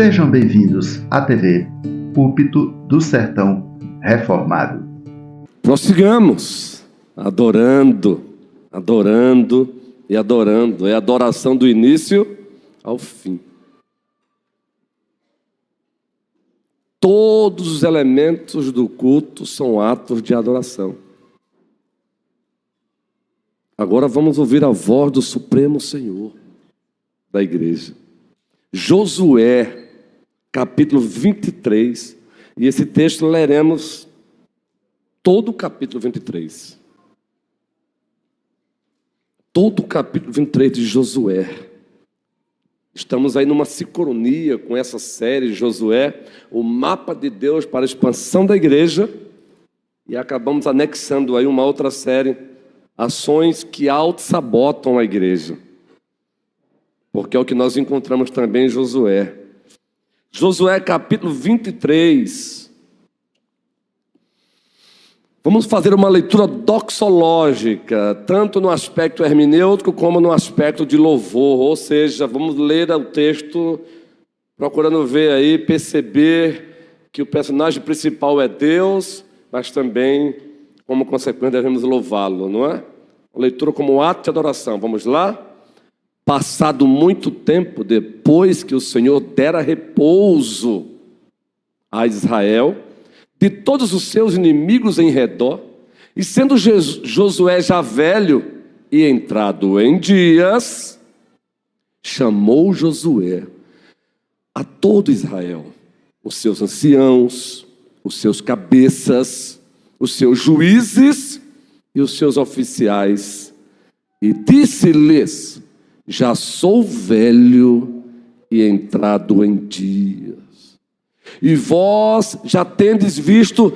Sejam bem-vindos à TV Púlpito do Sertão Reformado. Prossigamos, adorando e adorando. É a adoração do início ao fim. Todos os elementos do culto são atos de adoração. Agora vamos ouvir a voz do Supremo Senhor da igreja. Josué, capítulo 23. E esse texto leremos todo o capítulo 23. Todo o capítulo 23 de Josué. Estamos aí numa sincronia com essa série Josué, o mapa de Deus para a expansão da igreja. E acabamos anexando aí uma outra série, ações que auto-sabotam a igreja. Porque é o que nós encontramos também em Josué. Josué capítulo 23. Vamos fazer uma leitura doxológica, tanto no aspecto hermenêutico como no aspecto de louvor. Ou seja, vamos ler o texto, procurando ver aí, perceber que o personagem principal é Deus, mas também, como consequência, devemos louvá-lo, não é? Uma leitura como ato de adoração. Vamos lá? Passado muito tempo, depois que o Senhor dera repouso a Israel, de todos os seus inimigos em redor, e sendo Josué já velho e entrado em dias, chamou Josué a todo Israel, os seus anciãos, os seus cabeças, os seus juízes e os seus oficiais, e disse-lhes: já sou velho e entrado em dias, e vós já tendes visto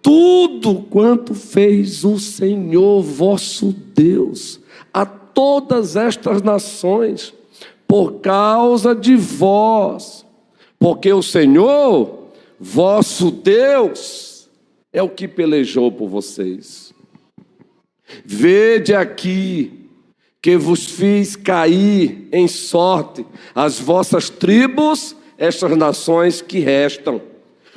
tudo quanto fez o Senhor vosso Deus a todas estas nações, por causa de vós, porque o Senhor vosso Deus é o que pelejou por vocês. Vede aqui que vos fiz cair em sorte as vossas tribos, estas nações que restam,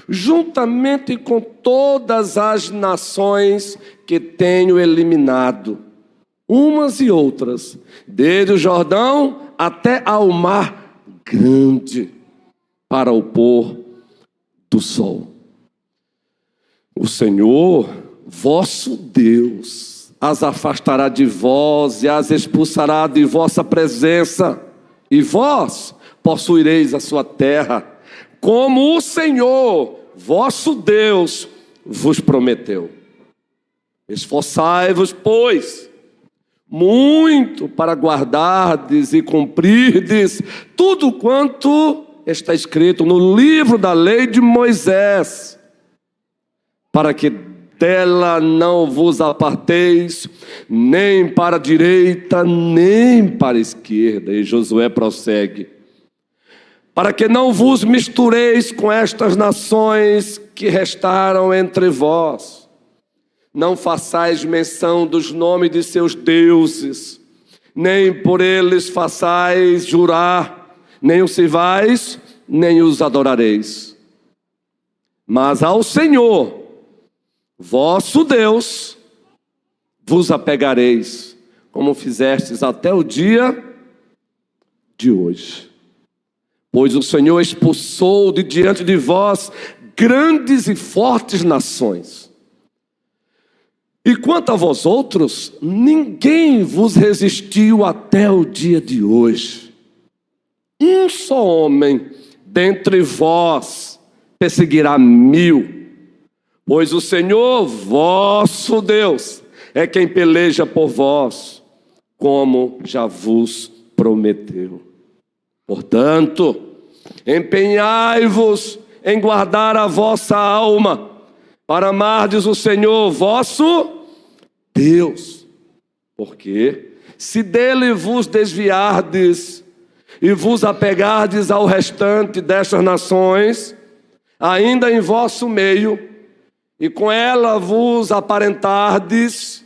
juntamente com todas as nações que tenho eliminado, umas e outras, desde o Jordão até ao mar grande, para o pôr do sol. O Senhor, vosso Deus, as afastará de vós e as expulsará de vossa presença, e vós possuireis a sua terra, como o Senhor, vosso Deus, vos prometeu. Esforçai-vos, pois, muito para guardardes e cumprirdes tudo quanto está escrito no livro da lei de Moisés, para que dela não vos aparteis, nem para a direita, nem para a esquerda. E Josué prossegue: para que não vos mistureis com estas nações que restaram entre vós. Não façais menção dos nomes de seus deuses, nem por eles façais jurar, nem os sirvais, nem os adorareis. Mas ao Senhor, vosso Deus, vos apegareis, como fizestes até o dia de hoje. Pois o Senhor expulsou de diante de vós grandes e fortes nações. E quanto a vós outros, ninguém vos resistiu até o dia de hoje. Um só homem dentre vós perseguirá 1000. Pois o Senhor, vosso Deus, é quem peleja por vós, como já vos prometeu. Portanto, empenhai-vos em guardar a vossa alma, para amardes o Senhor, vosso Deus. Porque se dele vos desviardes e vos apegardes ao restante destas nações, ainda em vosso meio, e com ela vos aparentardes,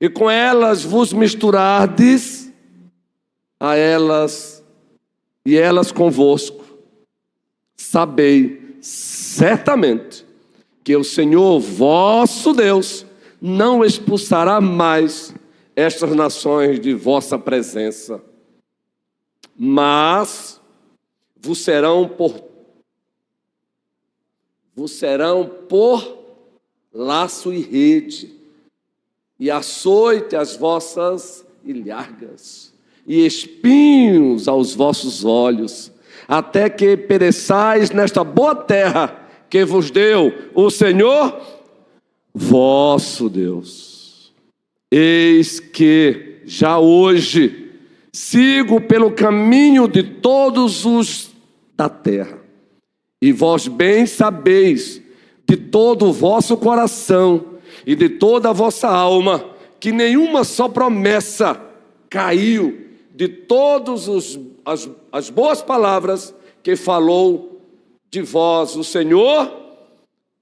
e com elas vos misturardes, a elas e elas convosco, sabei certamente que o Senhor vosso Deus não expulsará mais estas nações de vossa presença, mas vos serão por laço e rede, e açoite as vossas ilhargas, e espinhos aos vossos olhos, até que pereçais nesta boa terra que vos deu o Senhor vosso Deus. Eis que já hoje sigo pelo caminho de todos os da terra, e vós bem sabeis de todo o vosso coração e de toda a vossa alma, que nenhuma só promessa caiu de todas as boas palavras que falou de vós o Senhor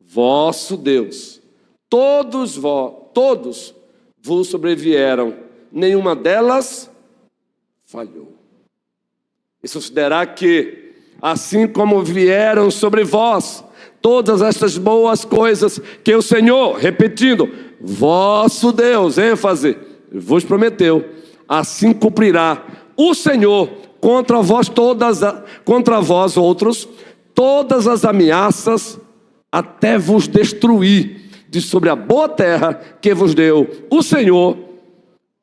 vosso Deus. Todos vos sobrevieram, nenhuma delas falhou. E considerar que, assim como vieram sobre vós todas estas boas coisas que o Senhor, repetindo, vosso Deus, ênfase, vos prometeu, assim cumprirá o Senhor contra vós outros, todas as ameaças, até vos destruir de sobre a boa terra que vos deu o Senhor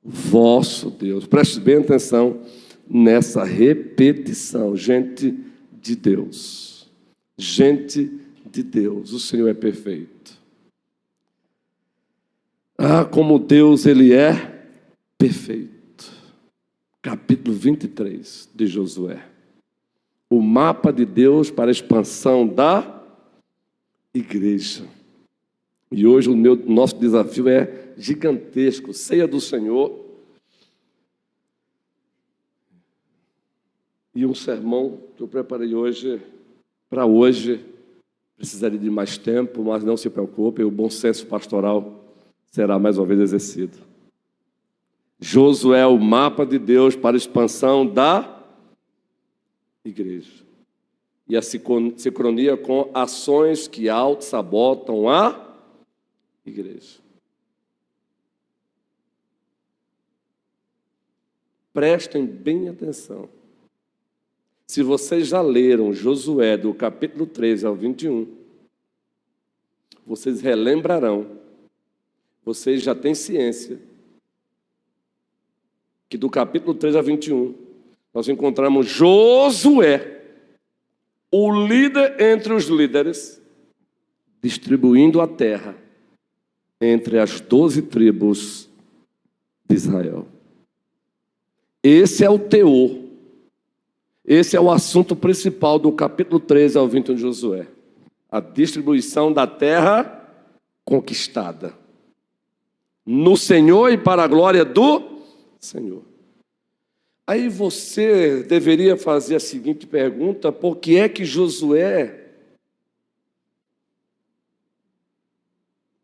vosso Deus. Preste bem atenção nessa repetição. Gente de Deus, gente de Deus, o Senhor é perfeito. Ah, como Deus, Ele é perfeito. Capítulo 23 de Josué. O mapa de Deus para a expansão da igreja. E hoje nosso desafio é gigantesco. Ceia do Senhor. E um sermão que eu preparei para hoje, precisaria de mais tempo, mas não se preocupe, o bom senso pastoral será mais uma vez exercido. Josué é o mapa de Deus para a expansão da igreja. E a sincronia com ações que auto-sabotam a igreja. Prestem bem atenção. Se vocês já leram Josué do capítulo 13 ao 21, vocês relembrarão, vocês já têm ciência, que do capítulo 13 ao 21, nós encontramos Josué, o líder entre os líderes, distribuindo a terra entre as 12 tribos de Israel. Esse é o teor, esse é o assunto principal do capítulo 13 ao 21 de Josué. A distribuição da terra conquistada no Senhor e para a glória do Senhor. Aí você deveria fazer a seguinte pergunta: por que é que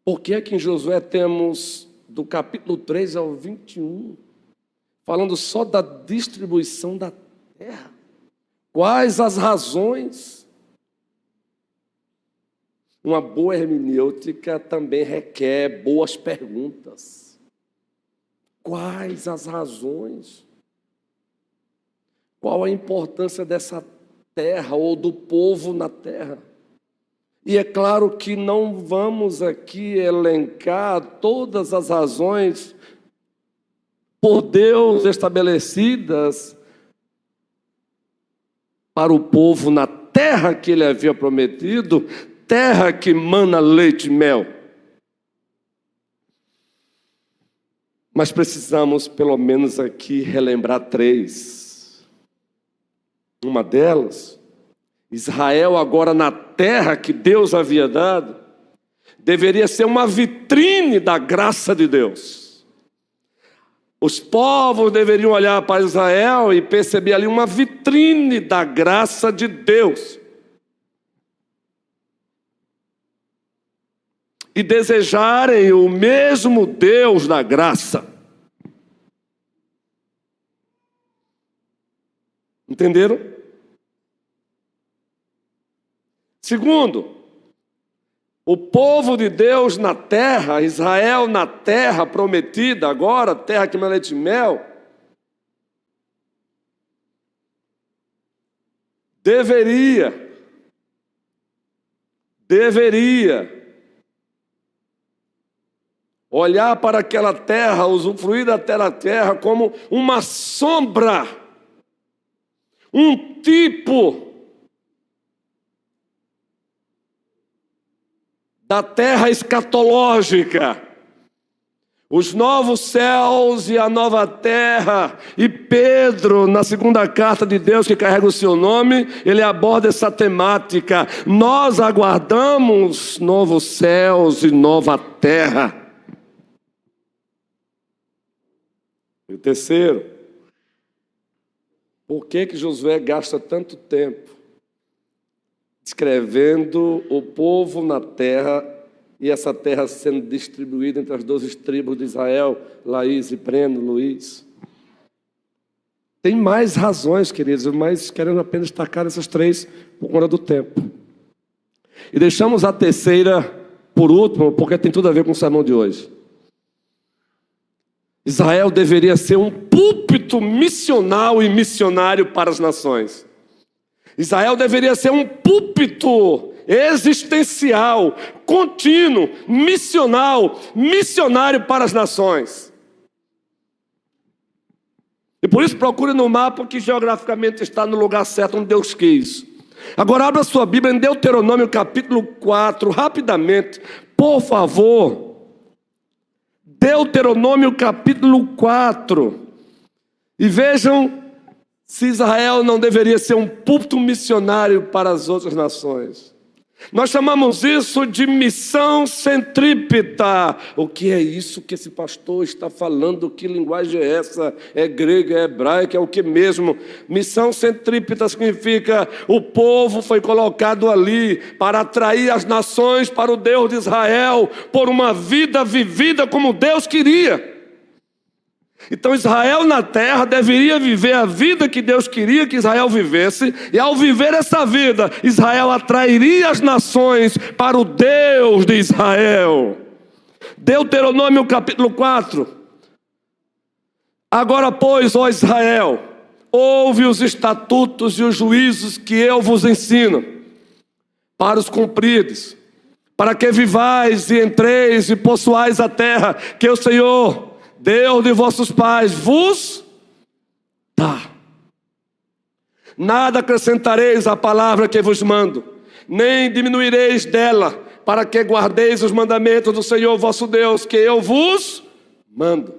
por que é que em Josué temos do capítulo 3 ao 21, falando só da distribuição da terra? Quais as razões? Uma boa hermenêutica também requer boas perguntas. Quais as razões? Qual a importância dessa terra ou do povo na terra? E é claro que não vamos aqui elencar todas as razões por Deus estabelecidas para o povo na terra que Ele havia prometido, terra que mana leite e mel. Mas precisamos, pelo menos aqui, relembrar 3. Uma delas, Israel agora na terra que Deus havia dado, deveria ser uma vitrine da graça de Deus. Os povos deveriam olhar para Israel e perceber ali uma vitrine da graça de Deus. E desejarem o mesmo Deus da graça. Entenderam? Segundo, o povo de Deus na terra, Israel na terra prometida, agora, terra que mana leite e mel, deveria olhar para aquela terra, usufruir daquela terra como uma sombra, um tipo da terra escatológica, os novos céus e a nova terra. E Pedro, na segunda carta de Deus que carrega o seu nome, ele aborda essa temática. Nós aguardamos novos céus e nova terra. E o terceiro, por que Josué gasta tanto tempo descrevendo o povo na terra e essa terra sendo distribuída entre as 12 tribos de Israel? Laís e Breno, Luiz. Tem mais razões, queridos, mas querendo apenas destacar essas três por conta do tempo. E deixamos a terceira por último, porque tem tudo a ver com o sermão de hoje. Israel deveria ser um púlpito missional e missionário para as nações. Israel deveria ser um púlpito existencial, contínuo, missionário para as nações. E por isso procure no mapa que geograficamente está no lugar certo onde Deus quis. Agora abra sua Bíblia em Deuteronômio capítulo 4, rapidamente, por favor. Deuteronômio capítulo 4. E vejam se Israel não deveria ser um púlpito missionário para as outras nações. Nós chamamos isso de missão centrípeta. O que é isso que esse pastor está falando? Que linguagem é essa? É grega, é hebraica, é o que mesmo? Missão centrípeta significa o povo foi colocado ali para atrair as nações para o Deus de Israel, por uma vida vivida como Deus queria. Então Israel na terra deveria viver a vida que Deus queria que Israel vivesse, e ao viver essa vida, Israel atrairia as nações para o Deus de Israel. Deuteronômio capítulo 4. Agora, pois, ó Israel, ouve os estatutos e os juízos que eu vos ensino, para os cumprides, para que vivais e entreis e possuais a terra que o Senhor, Deus de vossos pais, vos dá. Nada acrescentareis à palavra que vos mando, nem diminuireis dela, para que guardeis os mandamentos do Senhor vosso Deus, que eu vos mando.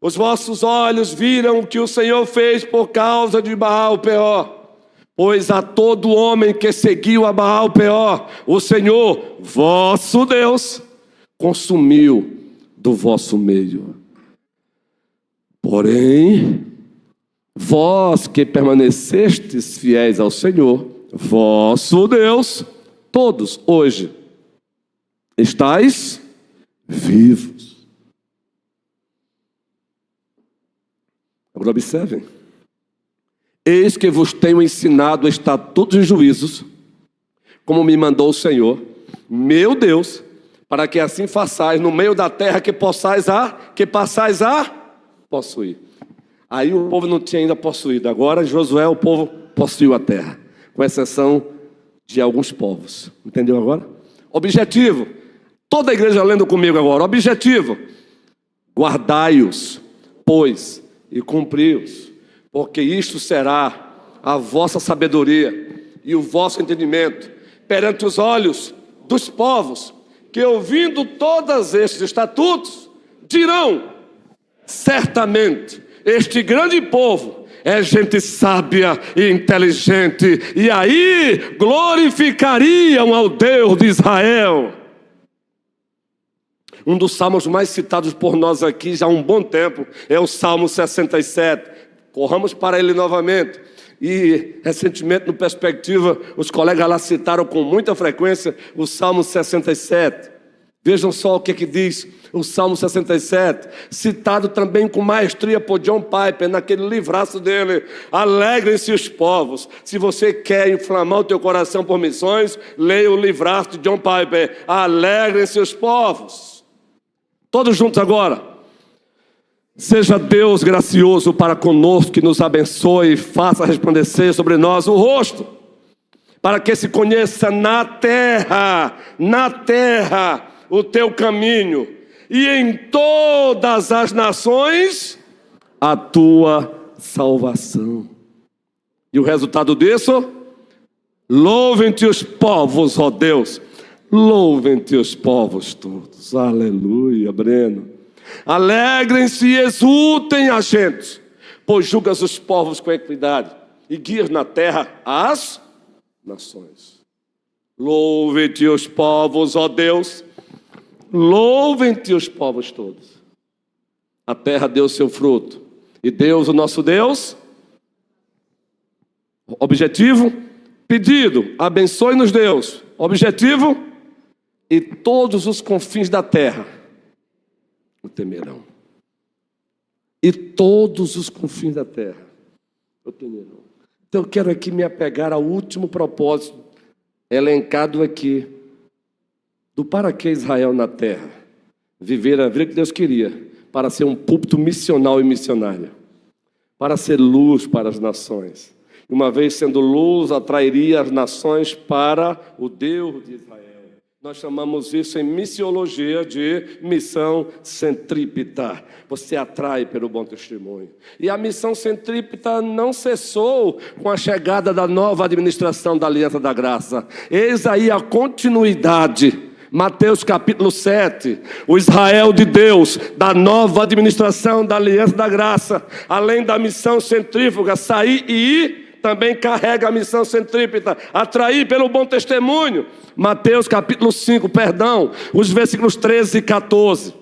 Os vossos olhos viram o que o Senhor fez por causa de Baal-peor, pois a todo homem que seguiu a Baal-peor, o Senhor vosso Deus consumiu do vosso meio. Porém, vós que permanecestes fiéis ao Senhor, vosso Deus, todos hoje estáis vivos. Agora observem. Eis que vos tenho ensinado estatutos e juízos, como me mandou o Senhor, meu Deus, para que assim façais no meio da terra que passais a possuir. Aí o povo não tinha ainda possuído. Agora Josué, o povo possuiu a terra, com exceção de alguns povos. Entendeu agora? Objetivo. Toda a igreja lendo comigo agora. Objetivo. Guardai-os, pois, e cumpri-os, porque isto será a vossa sabedoria e o vosso entendimento perante os olhos dos povos, que ouvindo todos estes estatutos, dirão, certamente, este grande povo é gente sábia e inteligente, e aí glorificariam ao Deus de Israel. Um dos salmos mais citados por nós aqui já há um bom tempo é o Salmo 67. Corramos para ele novamente. E recentemente, no Perspectiva, os colegas lá citaram com muita frequência o Salmo 67. Vejam só o que diz: O Salmo 67, citado também com maestria por John Piper, naquele livraço dele, Alegrem-se os povos. Se você quer inflamar o teu coração por missões, leia o livraço de John Piper, Alegrem-se os povos. Todos juntos agora. Seja Deus gracioso para conosco, que nos abençoe e faça resplandecer sobre nós o rosto, para que se conheça na terra, o teu caminho, e em todas as nações a tua salvação. E o resultado disso? Louvem-te os povos, ó Deus, louvem-te os povos todos. Aleluia, Breno. Alegrem-se e exultem as gentes, pois julgas os povos com equidade e guias na terra as nações. Louvem-te os povos, ó Deus, louvem-te os povos todos. A terra deu seu fruto, e Deus, o nosso Deus, objetivo, pedido, abençoe-nos Deus, objetivo, e todos os confins da terra o temerão. E todos os confins da terra o temerão. Então eu quero aqui me apegar ao último propósito elencado aqui, do para que Israel na terra, viver a vida que Deus queria, para ser um púlpito missional e missionário, para ser luz para as nações. Uma vez sendo luz, atrairia as nações para o Deus de Israel. Nós chamamos isso em missiologia de missão centrípeta. Você atrai pelo bom testemunho. E a missão centrípeta não cessou com a chegada da nova administração da Aliança da Graça. Eis aí a continuidade. Mateus capítulo 7, o Israel de Deus, da nova administração da Aliança da Graça, além da missão centrífuga, sair e ir, também carrega a missão centrípeta, atrair pelo bom testemunho. Mateus capítulo 5, os versículos 13 e 14.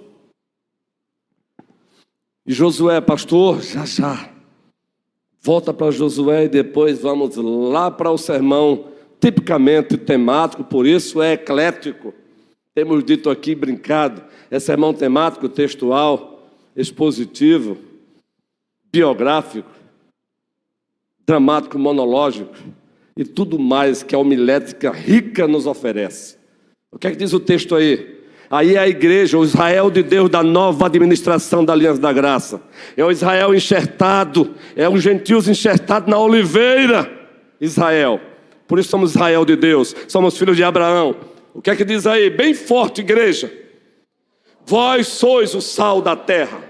E Josué, pastor, já. Volta para Josué e depois vamos lá para o sermão tipicamente temático, por isso é eclético. Temos dito aqui, brincado, é sermão temático, textual, expositivo, biográfico, dramático, monológico e tudo mais que a homilética rica nos oferece. O que é que diz o texto aí? Aí é a igreja, o Israel de Deus da nova administração da Aliança da Graça. É o Israel enxertado, é os gentios enxertados na oliveira, Israel. Por isso somos Israel de Deus, somos filhos de Abraão. O que é que diz aí? Bem forte, igreja. Vós sois o sal da terra.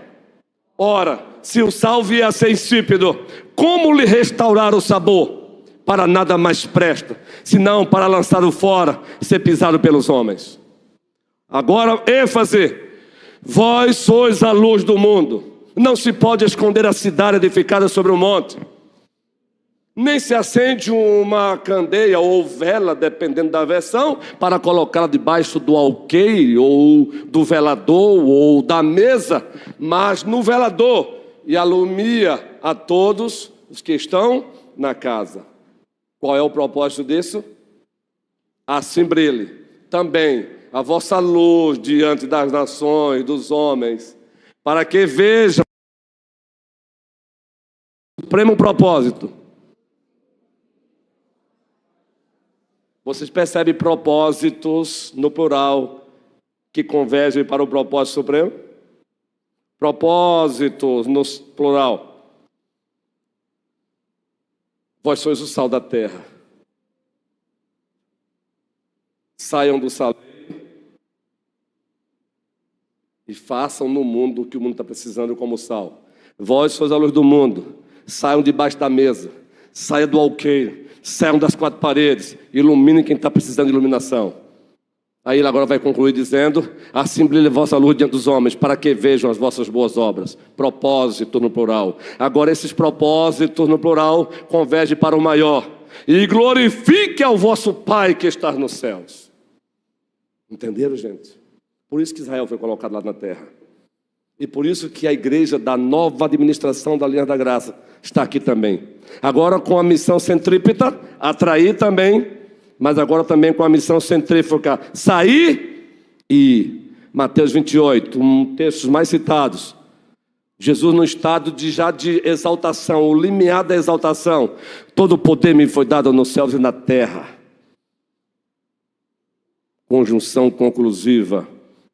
Ora, se o sal vier a ser insípido, como lhe restaurar o sabor? Para nada mais presta, senão para lançá-lo fora e ser pisado pelos homens. Agora, ênfase. Vós sois a luz do mundo. Não se pode esconder a cidade edificada sobre um monte. Nem se acende uma candeia ou vela, dependendo da versão, para colocá-la debaixo do alqueire, ou do velador, ou da mesa, mas no velador, e alumia a todos os que estão na casa. Qual é o propósito disso? Assim brilhe também a vossa luz diante das nações, dos homens, para que vejam o supremo propósito. Vocês percebem propósitos no plural que convergem para o propósito supremo? Propósitos no plural. Vós sois o sal da terra. Saiam do saleiro e façam no mundo o que o mundo está precisando como sal. Vós sois a luz do mundo. Saiam debaixo da mesa. Saiam do alqueire. Saiam das quatro paredes, iluminem quem está precisando de iluminação. Aí ele agora vai concluir dizendo: assim brilha a vossa luz diante dos homens, para que vejam as vossas boas obras. Propósito no plural. Agora esses propósitos no plural convergem para o maior. E glorifique ao vosso Pai que está nos céus. Entenderam, gente? Por isso que Israel foi colocado lá na terra. E por isso que a igreja da nova administração da Aliança da Graça está aqui também. Agora com a missão centrípeta, atrair também, mas agora também com a missão centrífuga, sair e Mateus 28, um textos mais citados. Jesus no estado de exaltação, o limiar da exaltação. Todo o poder me foi dado nos céus e na terra. Conjunção conclusiva.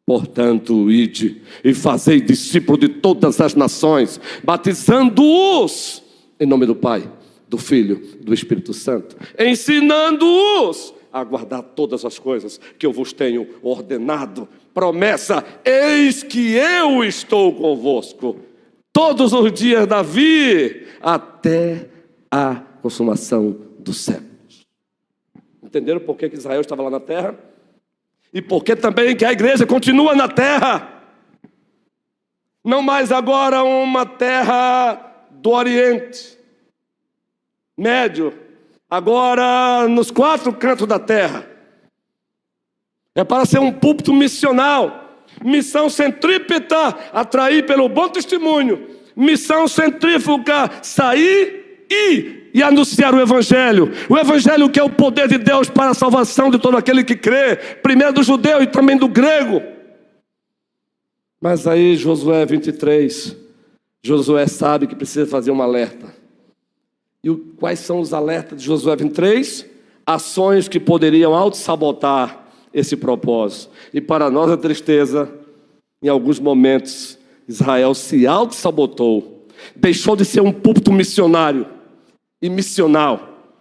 Portanto, ide e fazei discípulos de todas as nações, batizando-os em nome do Pai, do Filho, do Espírito Santo, ensinando-os a guardar todas as coisas que eu vos tenho ordenado. Promessa: eis que eu estou convosco todos os dias da vida, até a consumação dos séculos. Entenderam por que Israel estava lá na terra? E porque também que a igreja continua na terra. Não mais agora uma terra do Oriente Médio, agora nos 4 cantos da terra. É para ser um púlpito missional, missão centrípeta, atrair pelo bom testemunho, missão centrífuga, sair e anunciar o Evangelho que é o poder de Deus para a salvação de todo aquele que crê, primeiro do judeu e também do grego. Mas aí Josué 23, Josué sabe que precisa fazer um alerta. E quais são os alertas de Josué 23? Ações que poderiam auto-sabotar esse propósito. E para nossa tristeza, em alguns momentos, Israel se auto-sabotou, deixou de ser um púlpito missionário e missional,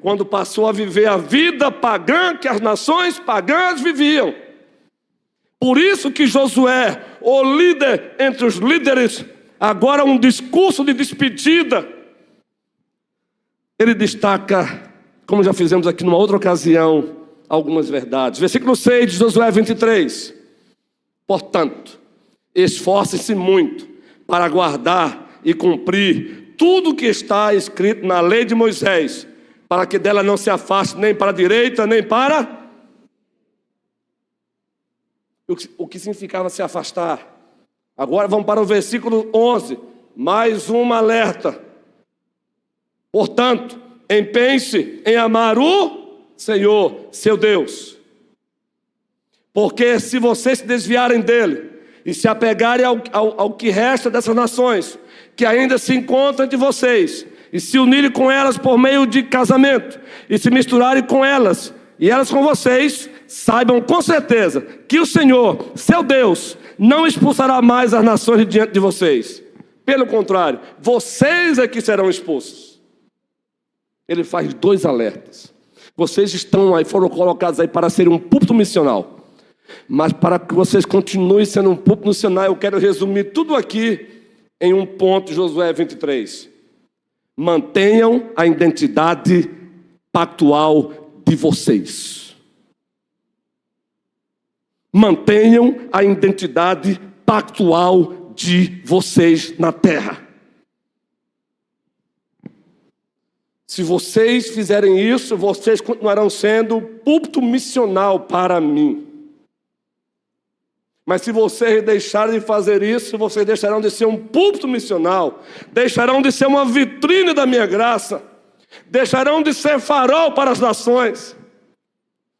quando passou a viver a vida pagã que as nações pagãs viviam. Por isso que Josué, o líder entre os líderes, agora um discurso de despedida, ele destaca, como já fizemos aqui numa outra ocasião, algumas verdades. Versículo 6 de Josué 23. Portanto, esforce-se muito para guardar e cumprir tudo que está escrito na lei de Moisés, para que dela não se afaste nem para a direita, nem para... O que significava se afastar? Agora vamos para o versículo 11, mais um alerta. Portanto, empenhe-se em amar o Senhor, seu Deus, porque se vocês se desviarem dele e se apegarem ao que resta dessas nações, que ainda se encontram entre vocês, e se unirem com elas por meio de casamento, e se misturarem com elas, e elas com vocês, saibam com certeza que o Senhor, seu Deus, não expulsará mais as nações de diante de vocês. Pelo contrário, vocês é que serão expulsos. Ele faz 2 alertas. Vocês estão aí, foram colocados aí para serem um púlpito missional. Mas para que vocês continuem sendo um púlpito missional, eu quero resumir tudo aqui em um ponto, Josué 23. Mantenham a identidade pactual de vocês. Mantenham a identidade pactual de vocês na terra. Se vocês fizerem isso, vocês continuarão sendo púlpito missional para mim. Mas se vocês deixarem de fazer isso, vocês deixarão de ser um púlpito missional, deixarão de ser uma vitrine da minha graça, deixarão de ser farol para as nações.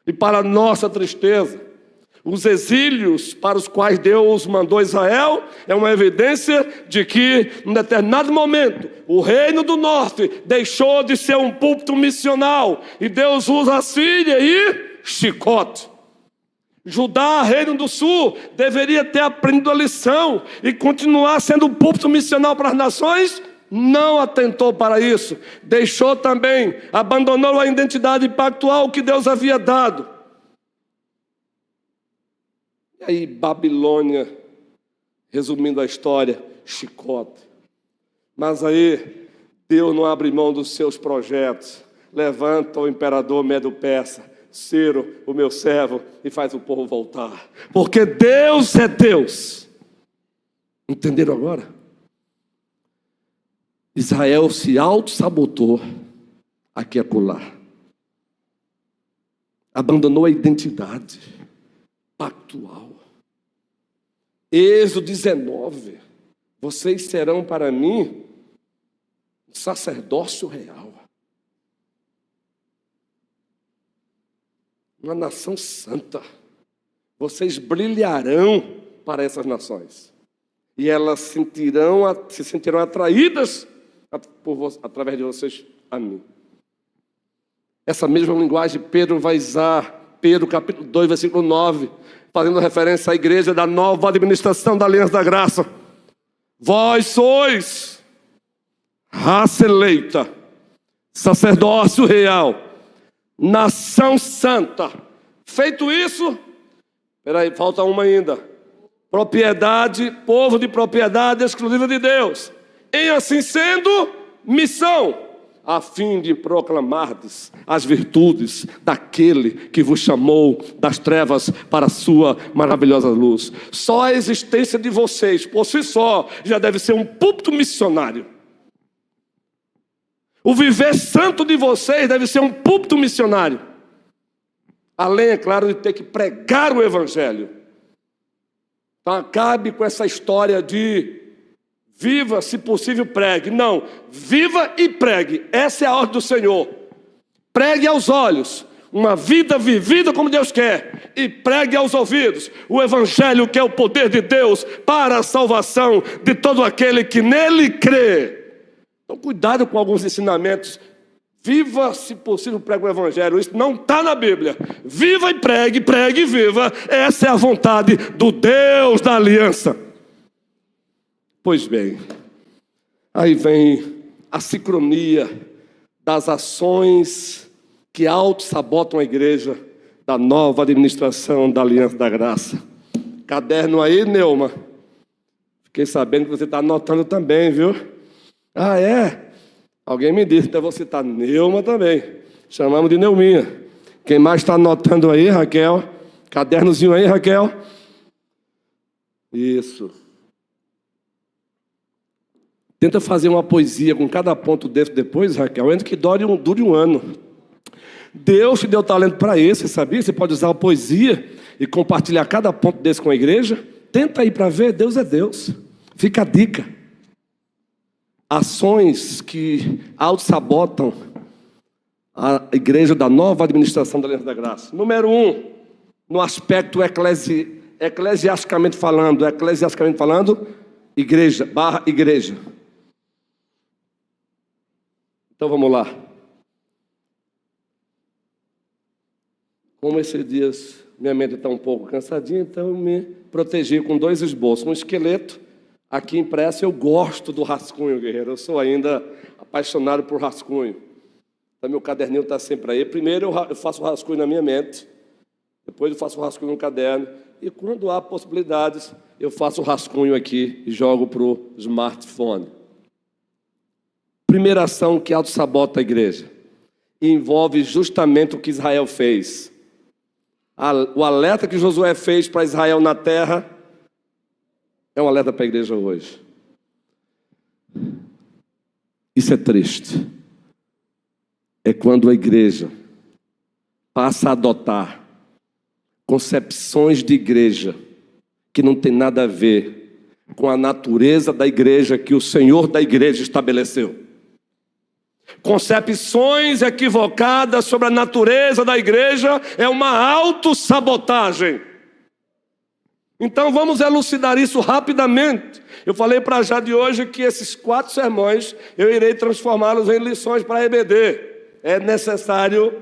E para nossa tristeza, os exílios para os quais Deus mandou Israel é uma evidência de que, em determinado momento, o reino do norte deixou de ser um púlpito missional e Deus usa a Síria e chicote. Judá, reino do sul, deveria ter aprendido a lição e continuar sendo um púlpito missional para as nações. Não atentou para isso. Deixou também, abandonou a identidade pactual que Deus havia dado. E aí, Babilônia, resumindo a história, chicote. Mas aí, Deus não abre mão dos seus projetos. Levanta o imperador Medo-Persa, Ciro, o meu servo, e faz o povo voltar. Porque Deus é Deus. Entenderam agora? Israel se auto-sabotou aqui e acolá. Abandonou a identidade pactual. Êxodo 19. Vocês serão para mim um sacerdócio real. Uma nação santa. vocês brilharão para essas nações. E elas se sentirão atraídas através de vocês a mim. Essa mesma linguagem Pedro vai usar, Pedro capítulo 2, versículo 9, fazendo referência à igreja da nova administração da Aliança da Graça. Vós sois raça eleita, sacerdócio real, nação santa. Feito isso, falta uma ainda. Propriedade, povo de propriedade exclusiva de Deus. Em assim sendo, missão, a fim de proclamardes as virtudes daquele que vos chamou das trevas para a sua maravilhosa luz. Só a existência de vocês, por si só, já deve ser um púlpito missionário. O viver santo de vocês deve ser um púlpito missionário. Além, é claro, de ter que pregar o evangelho. Então acabe com essa história de viva, se possível, pregue. Não, viva e pregue. Essa é a ordem do Senhor. Pregue aos olhos, uma vida vivida como Deus quer. E pregue aos ouvidos, o evangelho que é o poder de Deus para a salvação de todo aquele que nele crê. Então cuidado com alguns ensinamentos. Viva, se possível, pregue o evangelho. Isso não está na Bíblia. Viva e pregue, pregue e viva. Essa é a vontade do Deus da aliança. Pois bem, aí vem a sincronia das ações que auto-sabotam a igreja da nova administração da Aliança da Graça. Caderno aí, Neuma. Fiquei sabendo que você está anotando também, viu? Ah, é? Alguém me disse, então você está Neuma também. Chamamos de Neuminha. Quem mais está anotando aí, Raquel? Cadernozinho aí, Raquel? Isso. Tenta fazer uma poesia com cada ponto desse depois, Raquel, antes que dure um ano. Deus te deu talento para isso, você sabia? Você pode usar a poesia e compartilhar cada ponto desse com a igreja. Tenta aí para ver, Deus é Deus. Fica a dica. Ações que auto-sabotam a igreja da nova administração da Aliança da Graça. Número 1, no aspecto eclesiasticamente falando, igreja. Então vamos lá. Como esses dias minha mente está um pouco cansadinha, então eu me protegi com 2 esboços. Um esqueleto, aqui impresso. Eu gosto do rascunho, guerreiro. Eu sou ainda apaixonado por rascunho. Então meu caderninho está sempre aí. Primeiro eu faço o rascunho na minha mente. Depois eu faço o rascunho no caderno. E quando há possibilidades, eu faço o rascunho aqui e jogo para o smartphone. Primeira ação que auto-sabota a igreja. E envolve justamente o que Israel fez. O alerta que Josué fez para Israel na terra é um alerta para a igreja hoje. Isso é triste. É quando a igreja passa a adotar concepções de igreja que não tem nada a ver com a natureza da igreja que o Senhor da igreja estabeleceu. Concepções equivocadas sobre a natureza da igreja é uma autossabotagem. Então vamos elucidar isso rapidamente. Eu falei para a Jade hoje que esses 4 sermões eu irei transformá-los em lições para a EBD. É necessário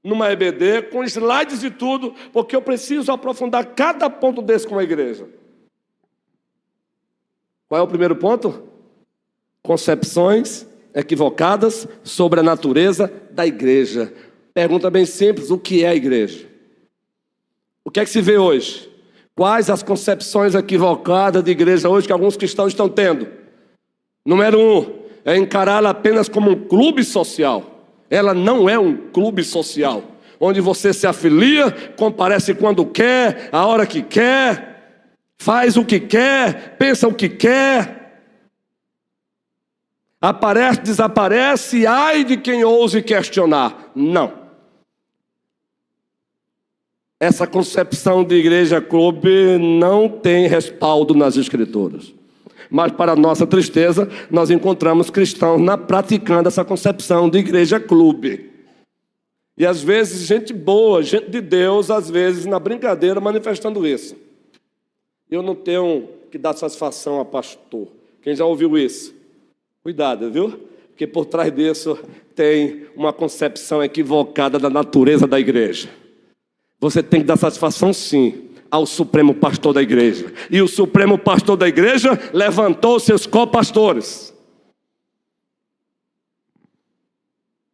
numa EBD com slides e tudo, porque eu preciso aprofundar cada ponto desse com a igreja. Qual é o primeiro ponto? Concepções equivocadas sobre a natureza da igreja. Pergunta bem simples: o que é a igreja? O que é que se vê hoje? Quais as concepções equivocadas de igreja hoje que alguns cristãos estão tendo? Número 1, é encará-la apenas como um clube social. Ela não é um clube social, onde você se afilia, comparece quando quer, a hora que quer, faz o que quer, pensa o que quer. Aparece, desaparece, ai de quem ouse questionar. Não. Essa concepção de igreja clube não tem respaldo nas escrituras. Mas para nossa tristeza, nós encontramos cristãos praticando essa concepção de igreja clube. E às vezes gente boa, gente de Deus, às vezes na brincadeira manifestando isso. Eu não tenho que dar satisfação a pastor. Quem já ouviu isso? Cuidado, viu? Porque por trás disso tem uma concepção equivocada da natureza da igreja. Você tem que dar satisfação sim ao Supremo Pastor da igreja. E o Supremo Pastor da igreja levantou seus copastores.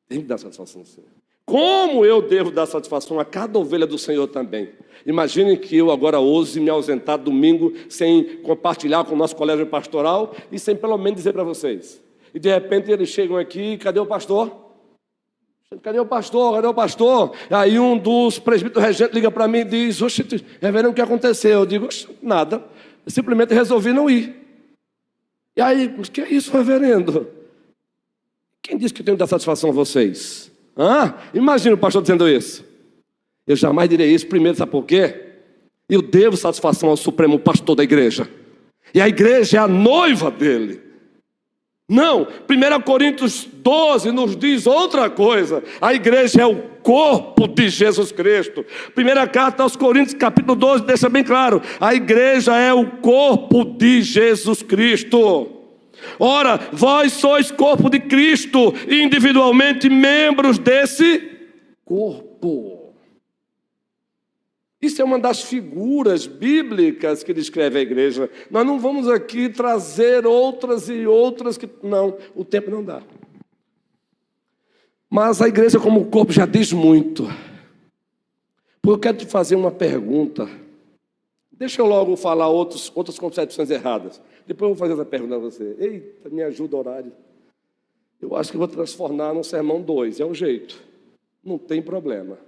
Tem que dar satisfação sim. Como eu devo dar satisfação a cada ovelha do Senhor também? Imaginem que eu agora ouse me ausentar domingo sem compartilhar com o nosso colégio pastoral e sem pelo menos dizer para vocês. E de repente eles chegam aqui, cadê o pastor? Cadê o pastor? Cadê o pastor? Aí um dos presbíteros regentes liga para mim e diz, oxe, reverendo, o que aconteceu? Eu digo, nada, eu simplesmente resolvi não ir. E aí, o que é isso, reverendo? Quem disse que eu tenho que dar satisfação a vocês? Imagina o pastor dizendo isso. Eu jamais direi isso. Primeiro, sabe por quê? Eu devo satisfação ao Supremo Pastor da igreja. E a igreja é a noiva dele. Não, 1 Coríntios 12 nos diz outra coisa. A igreja é o corpo de Jesus Cristo. Primeira carta aos Coríntios, capítulo 12, deixa bem claro. A igreja é o corpo de Jesus Cristo. Ora, vós sois corpo de Cristo, individualmente membros desse corpo. Isso é uma das figuras bíblicas que descreve a igreja. Nós não vamos aqui trazer outras e outras que... Não, o tempo não dá. Mas a igreja como corpo já diz muito. Porque eu quero te fazer uma pergunta. Deixa eu logo falar outras concepções erradas. Depois eu vou fazer essa pergunta a você. Eita, me ajuda o horário. Eu acho que eu vou transformar num sermão 2. É o jeito. Não tem problema.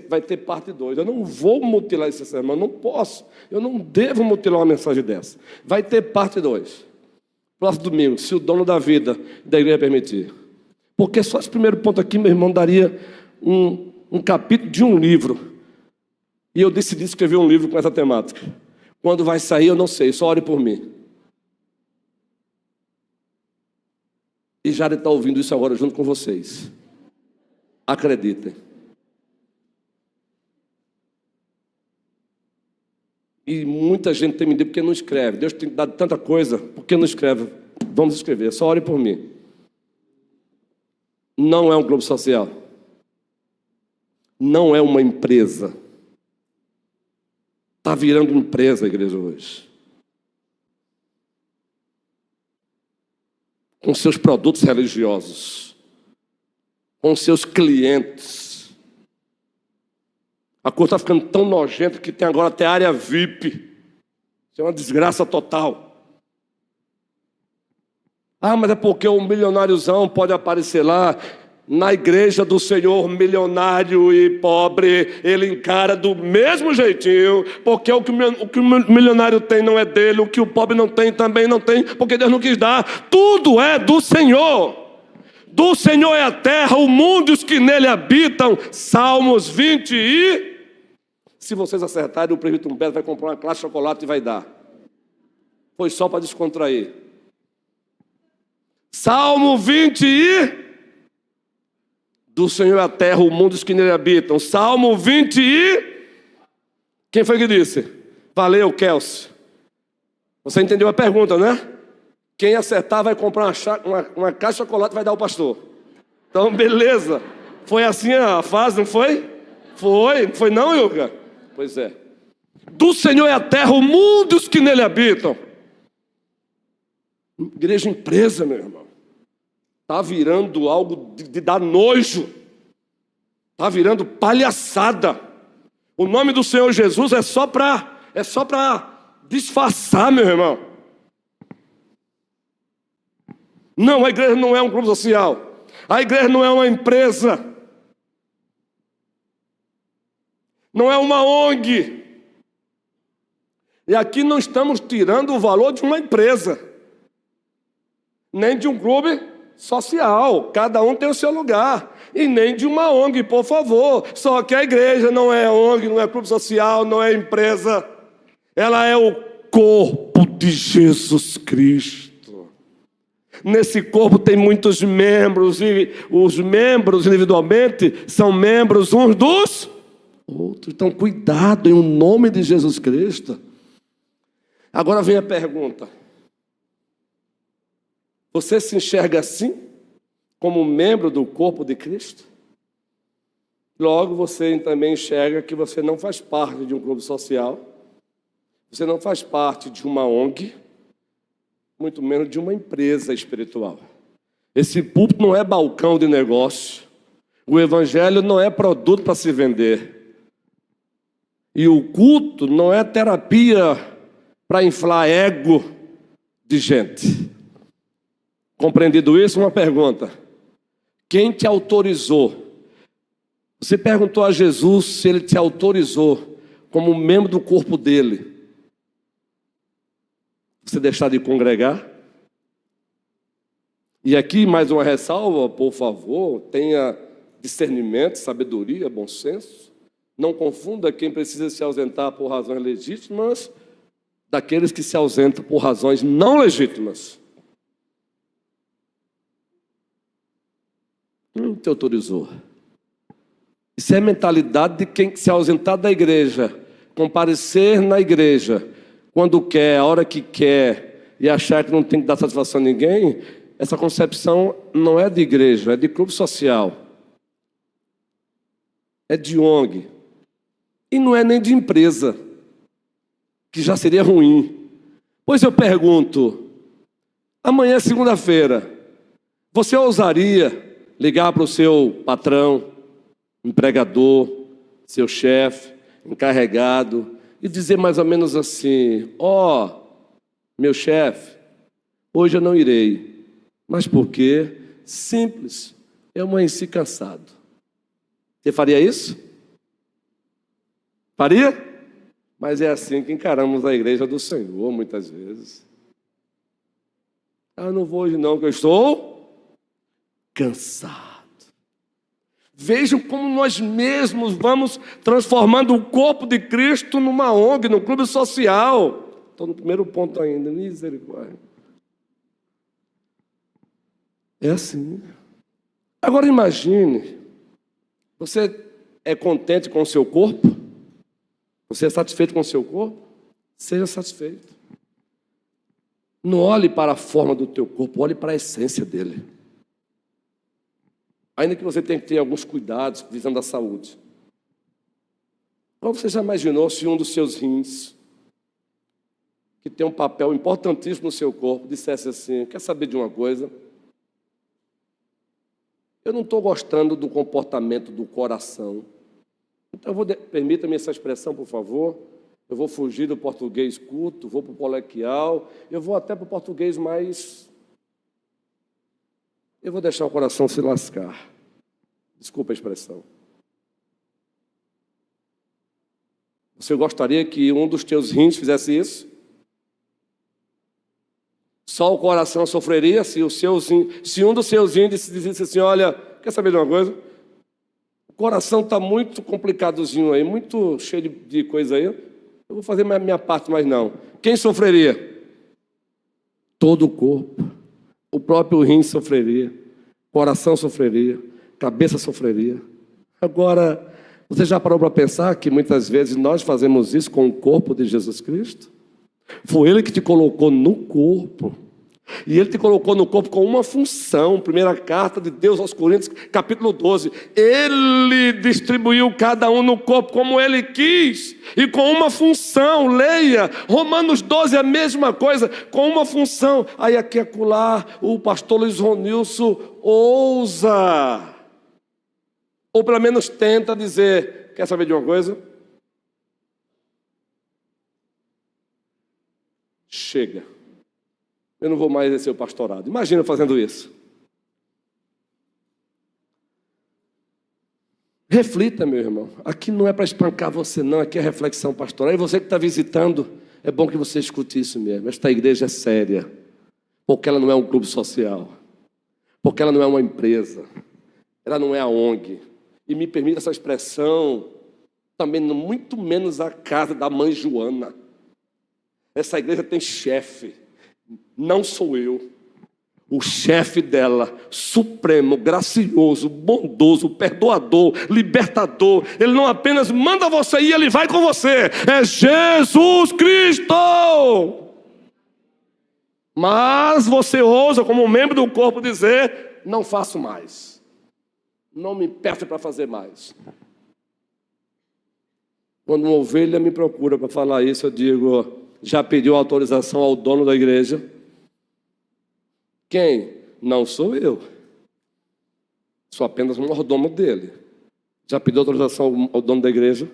Vai ter parte 2. Eu não vou mutilar esse sermão. Não posso. Eu não devo mutilar uma mensagem dessa. Vai ter parte 2. Próximo domingo, se o dono da vida da igreja permitir. Porque só esse primeiro ponto aqui, meu irmão, daria um capítulo de um livro. E eu decidi escrever um livro com essa temática. Quando vai sair, eu não sei, só ore por mim. E Jade está ouvindo isso agora junto com vocês. Acreditem. E muita gente tem me dito porque não escreve. Deus tem dado tanta coisa, por que não escreve? Vamos escrever, só ore por mim. Não é um clube social. Não é uma empresa. Está virando empresa a igreja hoje. Com seus produtos religiosos. Com seus clientes. A coisa está ficando tão nojenta que tem agora até área VIP. Isso é uma desgraça total. Mas é porque o milionáriozão pode aparecer lá. Na igreja do Senhor, milionário e pobre, ele encara do mesmo jeitinho, porque o que o milionário tem não é dele, o que o pobre não tem também não tem, porque Deus não quis dar. Tudo é do Senhor. Do Senhor é a terra, o mundo e os que nele habitam. Salmos 20 e... Se vocês acertarem, o presbítero Humberto vai comprar uma caixa de chocolate e vai dar. Foi só para descontrair. Salmo 20 e... Do Senhor é a terra, o mundo e os que nele habitam. Salmo 20 e... Quem foi que disse? Valeu, Kelsey. Você entendeu a pergunta, né? Quem acertar vai comprar uma caixa de chocolate e vai dar ao pastor. Então, beleza. Foi assim a fase, não foi? Foi. Não foi não, Ilka? Pois é. Do Senhor é a terra, o mundo e os que nele habitam. Igreja empresa, meu irmão. Está virando algo de dar nojo. Está virando palhaçada. O nome do Senhor Jesus é só para disfarçar, meu irmão. Não, a igreja não é um clube social. A igreja não é uma empresa. Não é uma ONG. E aqui não estamos tirando o valor de uma empresa. Nem de um clube social, cada um tem o seu lugar, e nem de uma ONG, por favor. Só que a igreja não é ONG, não é clube social, não é empresa. Ela é o corpo de Jesus Cristo. nesse corpo tem muitos membros, e os membros individualmente são membros uns dos outros. Então, cuidado em o nome de Jesus Cristo. Agora vem a pergunta: você se enxerga assim, como membro do corpo de Cristo? Logo, você também enxerga que você não faz parte de um clube social, você não faz parte de uma ONG, muito menos de uma empresa espiritual. Esse púlpito não é balcão de negócio, o evangelho não é produto para se vender, e o culto não é terapia para inflar ego de gente. Compreendido isso, uma pergunta: quem te autorizou? Você perguntou a Jesus se ele te autorizou como membro do corpo dele você deixar de congregar? E aqui mais uma ressalva, por favor, tenha discernimento, sabedoria, bom senso. Não confunda quem precisa se ausentar por razões legítimas daqueles que se ausentam por razões não legítimas. Não te autorizou. Isso é a mentalidade de quem se ausentar da igreja, comparecer na igreja quando quer, a hora que quer, e achar que não tem que dar satisfação a ninguém. Essa concepção não é de igreja, é de clube social, é de ONG, e não é nem de empresa, que já seria ruim. Pois eu pergunto, amanhã, segunda-feira, você ousaria ligar para o seu patrão, empregador, seu chefe, encarregado, e dizer mais ou menos assim: ó, meu chefe, hoje eu não irei. Mas por quê? Simples, eu amanheci cansado. Você faria isso? Faria? Mas é assim que encaramos a igreja do Senhor muitas vezes. Eu não vou hoje não, que eu estou cansado. Vejam como nós mesmos vamos transformando o corpo de Cristo numa ONG, num clube social. Estou no primeiro ponto ainda, misericórdia. É assim. Agora imagine, você é contente com o seu corpo? Você é satisfeito com o seu corpo? Seja satisfeito. Não olhe para a forma do teu corpo, olhe para a essência dele. Ainda que você tenha que ter alguns cuidados visando a saúde. Qual você já imaginou se um dos seus rins, que tem um papel importantíssimo no seu corpo, dissesse assim: quer saber de uma coisa? Eu não estou gostando do comportamento do coração. Então, permita-me essa expressão, por favor. Eu vou fugir do português culto, vou para o coloquial, eu vou até para o português mais... Eu vou deixar o coração se lascar. Desculpa a expressão. Você gostaria que um dos teus rins fizesse isso? Só o coração sofreria se um dos seus rins dissesse assim: olha, quer saber de uma coisa? O coração está muito complicadozinho aí, muito cheio de coisa aí. Eu vou fazer a minha parte, mas não. Quem sofreria? Todo o corpo. O próprio rim sofreria, coração sofreria, cabeça sofreria. Agora, você já parou para pensar que muitas vezes nós fazemos isso com o corpo de Jesus Cristo? Foi Ele que te colocou no corpo. E Ele te colocou no corpo com uma função. Primeira carta de Deus aos Coríntios, capítulo 12. Ele distribuiu cada um no corpo como Ele quis. E com uma função. Leia, Romanos 12 é a mesma coisa, com uma função. Aí aqui acolá, o pastor Luiz Ronilson ousa, ou pelo menos tenta dizer: quer saber de uma coisa? Chega. Eu não vou mais exercer o pastorado. Imagina fazendo isso. Reflita, meu irmão. Aqui não é para espancar você, não. Aqui é reflexão pastoral. E você que está visitando, é bom que você escute isso mesmo. Esta igreja é séria. Porque ela não é um clube social. Porque ela não é uma empresa. Ela não é a ONG. E me permita essa expressão, também muito menos a casa da mãe Joana. Essa igreja tem chefe. Não sou eu. O chefe dela, supremo, gracioso, bondoso, perdoador, libertador, ele não apenas manda você ir, ele vai com você. É Jesus Cristo. Mas você ousa, como membro do corpo, dizer: não faço mais. Não me peço para fazer mais. Quando uma ovelha me procura para falar isso, eu digo: já pediu autorização ao dono da igreja? Quem? Não sou eu. Sou apenas um mordomo dele. Já pediu autorização ao dono da igreja?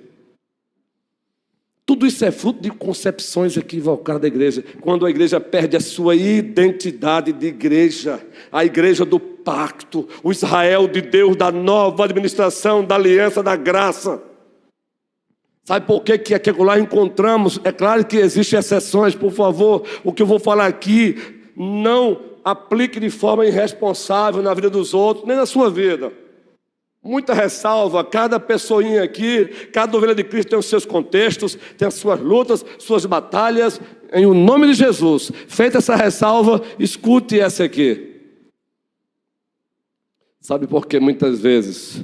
Tudo isso é fruto de concepções equivocadas da igreja. Quando a igreja perde a sua identidade de igreja, a igreja do pacto, o Israel de Deus, da nova administração, da aliança, da graça. Sabe por que aqui lá encontramos? É claro que existem exceções, por favor. O que eu vou falar aqui, não aplique de forma irresponsável na vida dos outros, nem na sua vida. Muita ressalva, cada pessoinha aqui, cada ovelha de Cristo tem os seus contextos, tem as suas lutas, suas batalhas. Em o nome de Jesus, feita essa ressalva, escute essa aqui. Sabe por que muitas vezes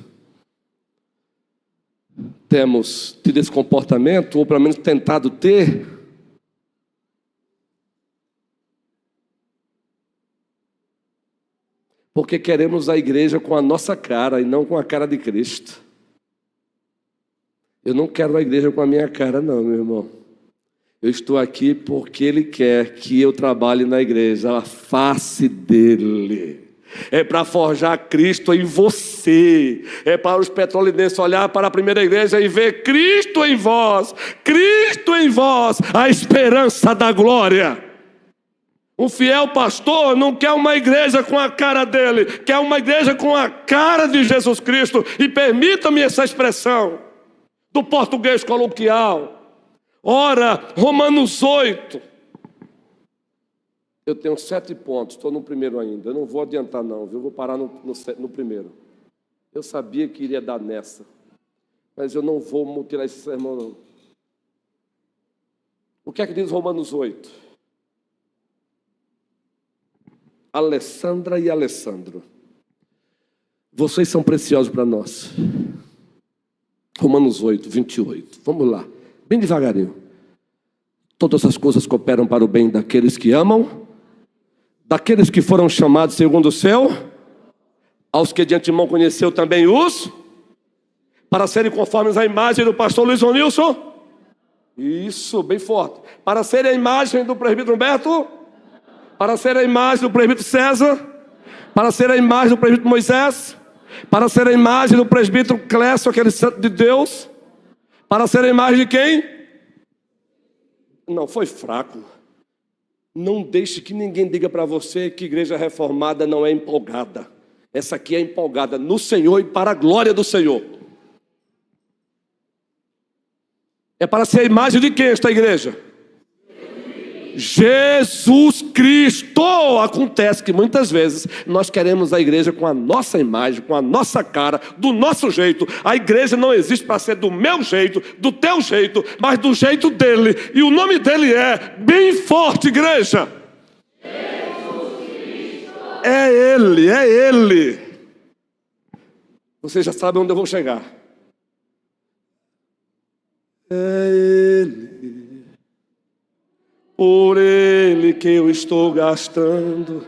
temos tido esse comportamento, ou pelo menos tentado ter? Porque queremos a igreja com a nossa cara e não com a cara de Cristo. Eu não quero a igreja com a minha cara, não, meu irmão. Eu estou aqui porque Ele quer que eu trabalhe na igreja, a face dEle. É para forjar Cristo em você. É para os petrolinenses olhar para a primeira igreja e ver Cristo em vós, a esperança da glória. Um fiel pastor não quer uma igreja com a cara dele, quer uma igreja com a cara de Jesus Cristo. E permita-me essa expressão do português coloquial. Ora, Romanos 8. Eu tenho 7 pontos, estou no primeiro ainda. Eu não vou adiantar não, viu? Vou parar no primeiro. Eu sabia que iria dar nessa, mas eu não vou mutilar esse sermão não. O que é que diz Romanos 8? Alessandra e Alessandro, vocês são preciosos para nós. Romanos 8, 28. Vamos lá, bem devagarinho. Todas as coisas cooperam para o bem daqueles que amam, daqueles que foram chamados segundo o seu, aos que de antemão conheceu também os, para serem conformes à imagem do pastor Luiz Onilson. Isso, bem forte. Para serem a imagem do presbítero Humberto, para ser a imagem do presbítero César, para ser a imagem do presbítero Moisés, para ser a imagem do presbítero Clécio, aquele santo de Deus, para ser a imagem de quem? Não, foi fraco. Não deixe que ninguém diga para você que igreja reformada não é empolgada. Essa aqui é empolgada no Senhor e para a glória do Senhor. É para ser a imagem de quem esta igreja? Jesus Cristo. Acontece que muitas vezes nós queremos a igreja com a nossa imagem, com a nossa cara, do nosso jeito. A igreja não existe para ser do meu jeito, do teu jeito, mas do jeito dele. E o nome dele é bem forte, igreja. Jesus Cristo. É ele, é ele. Você já sabe onde eu vou chegar. É ele. Por ele que eu estou gastando,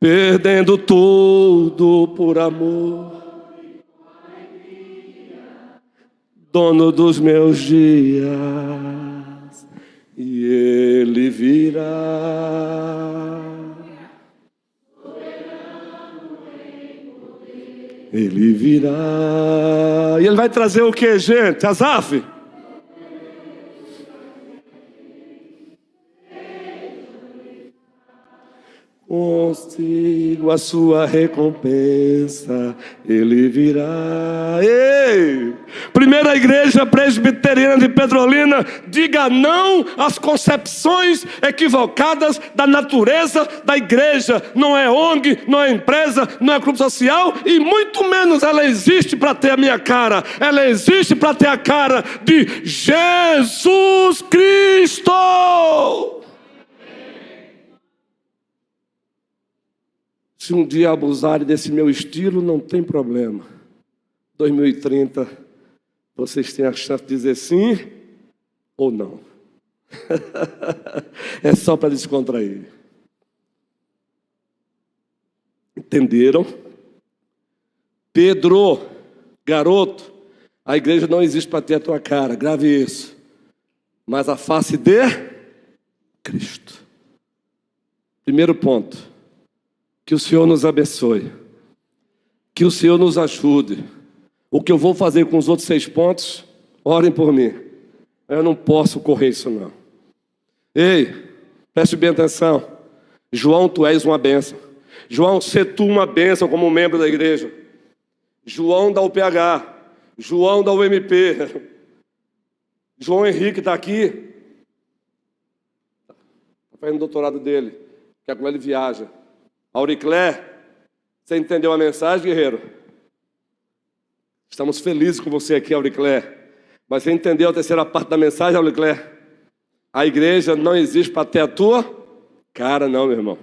perdendo tudo por amor, dono dos meus dias, e ele virá. Ele virá. E ele vai trazer o que, gente? Asaf? Consigo a sua recompensa, ele virá. Ei! Primeira Igreja Presbiteriana de Petrolina, diga não às concepções equivocadas da natureza da igreja. Não é ONG, não é empresa, não é clube social, e muito menos ela existe para ter a minha cara. Ela existe para ter a cara de Jesus Cristo. Se um dia abusarem desse meu estilo, não tem problema. 2030, vocês têm a chance de dizer sim ou não. É só para descontrair. Entenderam? Pedro, garoto, a igreja não existe para ter a tua cara, grave isso. Mas a face de Cristo. Primeiro ponto, que o Senhor nos abençoe, que o Senhor nos ajude. O que eu vou fazer com os outros 6 pontos, orem por mim. Eu não posso correr isso não. Ei, preste bem atenção. João, tu és uma bênção. João, sê tu uma bênção como membro da igreja. João da UPH, João da UMP, João Henrique está aqui, está fazendo o doutorado dele, que agora ele viaja. Auriclé, você entendeu a mensagem, guerreiro? Estamos felizes com você aqui, Auriclé. Mas você entendeu a terceira parte da mensagem, Auriclé? A igreja não existe para ter a tua cara, não, meu irmão.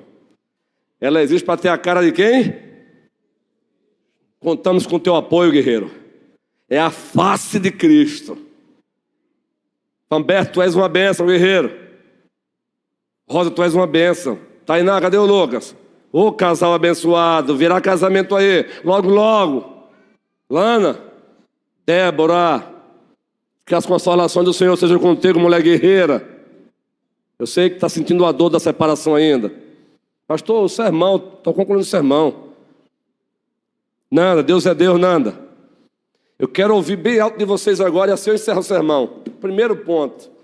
Ela existe para ter a cara de quem? Contamos com o teu apoio, guerreiro. É a face de Cristo. Humberto, tu és uma bênção, guerreiro. Rosa, tu és uma bênção. Tainá, cadê o Lucas? Ô casal abençoado, virá casamento aí, logo, logo. Lana, Débora, que as consolações do Senhor sejam contigo, mulher guerreira. Eu sei que está sentindo a dor da separação ainda. Pastor, o sermão, estou concluindo o sermão. Nanda, Deus é Deus, Nanda. Eu quero ouvir bem alto de vocês agora e assim eu encerro o sermão. Primeiro ponto.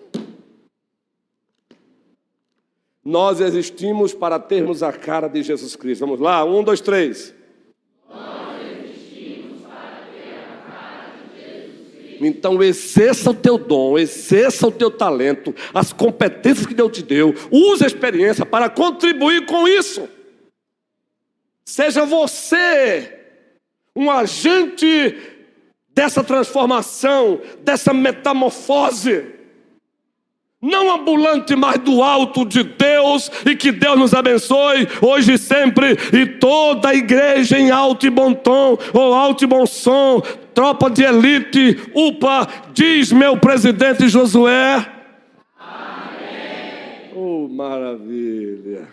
Nós existimos para termos a cara de Jesus Cristo. Vamos lá, 1, 2, 3. Nós existimos para ter a cara de Jesus Cristo. Então exerça o teu dom, exerça o teu talento, as competências que Deus te deu. Use a experiência para contribuir com isso. Seja você um agente dessa transformação, dessa metamorfose, não ambulante, mas do alto de Deus, e que Deus nos abençoe, hoje e sempre, e toda a igreja em alto e bom tom, ou alto e bom som, tropa de elite, UPA, diz meu presidente Josué. Amém. Oh, maravilha.